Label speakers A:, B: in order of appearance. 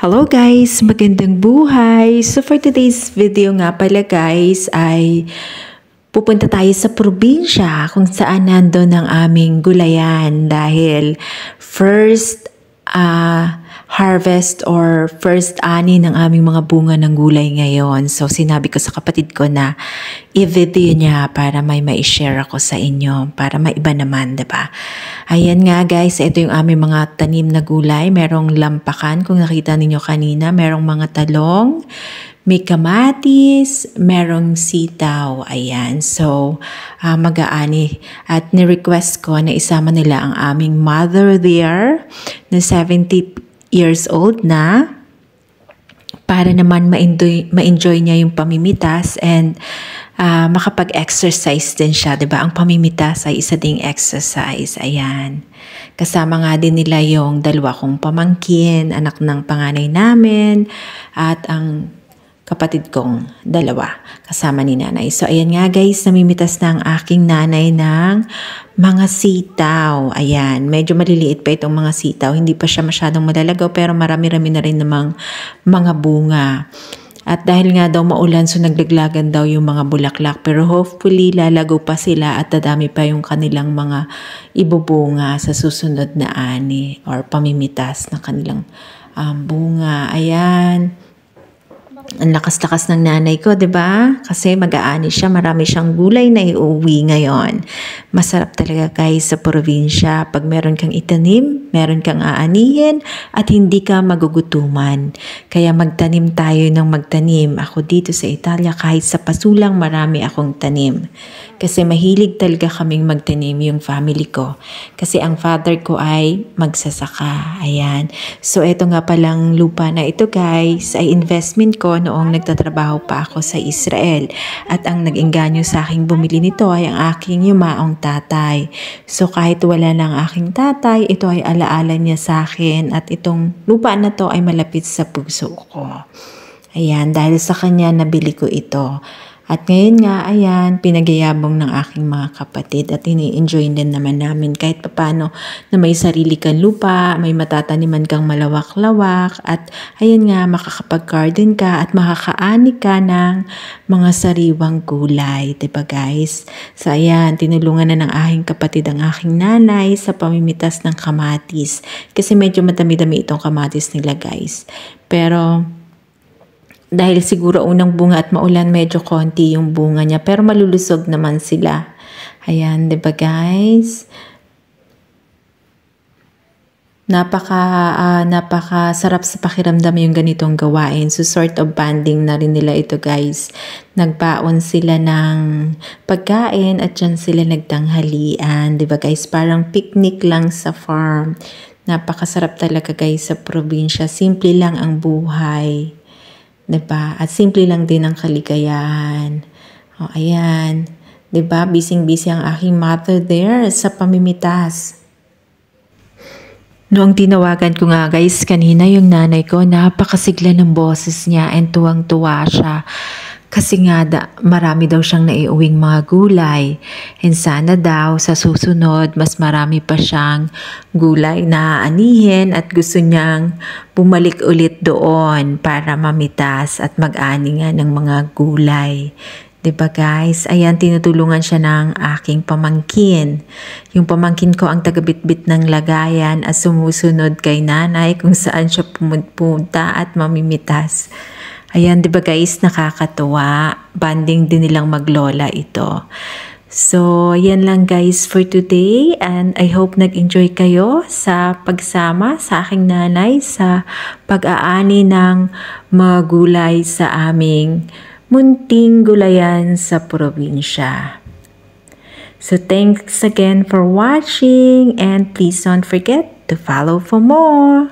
A: Hello guys! Magandang buhay! So for today's video nga pala guys ay pupunta tayo sa probinsya kung saan nandun ang aming gulayan dahil first harvest or first ani ng aming mga bunga ng gulay ngayon. So sinabi ko sa kapatid ko na i-video niya para may ma-share ako sa inyo para maiba naman, diba? Ayan nga guys, ito yung aming mga tanim na gulay. Merong lampakan kung nakita ninyo kanina, merong mga talong, may kamatis, merong sitaw. Ayan, so mag-aani. At ni-request ko na isama nila ang aming mother there na 70 years old na para naman ma-enjoy niya yung pamimitas and makapag-exercise din siya, 'di ba? Ang pamimitas ay isa ding exercise. Ayan. Kasama nga din nila yung dalawa kong pamangkin, anak ng panganay namin at ang kapatid kong dalawa kasama ni nanay. So ayan nga guys, namimitas na ang aking nanay ng mga sitaw. Ayan, medyo maliliit pa itong mga sitaw. Hindi pa siya masyadong malalagaw pero marami-rami na rin namang mga bunga. At dahil nga daw maulan so naglaglagan daw yung mga bulaklak. Pero hopefully lalago pa sila at dadami pa yung kanilang mga ibubunga sa susunod na ani or pamimitas na kanilang bunga. Ayan. Ang lakas-lakas ng nanay ko, 'di ba? Kasi mag-aani siya, marami siyang gulay na iuwi ngayon. Masarap talaga guys sa probinsya pag meron kang itanim, meron kang aanihin at hindi ka magugutuman. Kaya magtanim tayo ng magtanim. Ako dito sa Italia kahit sa pasulang marami akong tanim. Kasi mahilig talaga kaming magtanim yung family ko. Kasi ang father ko ay magsasaka. Ayan. So ito nga palang lupa na ito guys ay investment ko noong nagtatrabaho pa ako sa Israel. At ang nag-engganyo sa aking bumili nito ay ang aking yumaong tatay. So kahit wala na ang aking tatay, ito ay alaala niya sa akin at itong lupa na to ay malapit sa puso ko. Ayan, dahil sa kanya nabili ko ito. At ngayon nga, ayan, pinagyayabong ng aking mga kapatid at ini-enjoy din naman namin kahit papano na may sarili kang lupa, may matataniman kang malawak-lawak at ayan nga, makakapag-garden ka at makakaani ka ng mga sariwang gulay, diba guys? So ayan, tinulungan na ng aking kapatid ang aking nanay sa pamimitas ng kamatis kasi medyo madami-dami itong kamatis nila guys. Pero dahil siguro unang bunga at maulan, medyo konti yung bunga niya. Pero malulusog naman sila. Ayan, diba guys? Napaka sarap sa pakiramdam yung ganitong gawain. So sort of banding na rin nila ito guys. Nagbaon sila ng pagkain at dyan sila nagtanghalian. Diba guys? Parang picnic lang sa farm. Napakasarap talaga guys sa probinsya. Simple lang ang buhay. Diba? At simple lang din ang kaligayahan. O, ayan. Diba? Busy-busy ang aking mother there sa pamimitas. Noong tinawagan ko nga guys kanina yung nanay ko, napakasigla ng boses niya and tuwang-tuwa siya. Kasi nga marami daw siyang naiuwing mga gulay. And sana daw sa susunod mas marami pa siyang gulay na aanihin at gusto niyang bumalik ulit doon para mamitas at mag-ani nga ng mga gulay. Diba guys? Ayan, tinutulungan siya ng aking pamangkin. Yung pamangkin ko ang tagabitbit ng lagayan at sumusunod kay nanay kung saan siya pumunta at mamimitas. Ayan, diba guys, nakakatuwa. Banding din nilang maglola ito. So, yan lang guys for today. And I hope nag-enjoy kayo sa pagsama sa aking nanay sa pag-aani ng mga gulay sa aming munting gulayan sa probinsya. So, thanks again for watching and please don't forget to follow for more.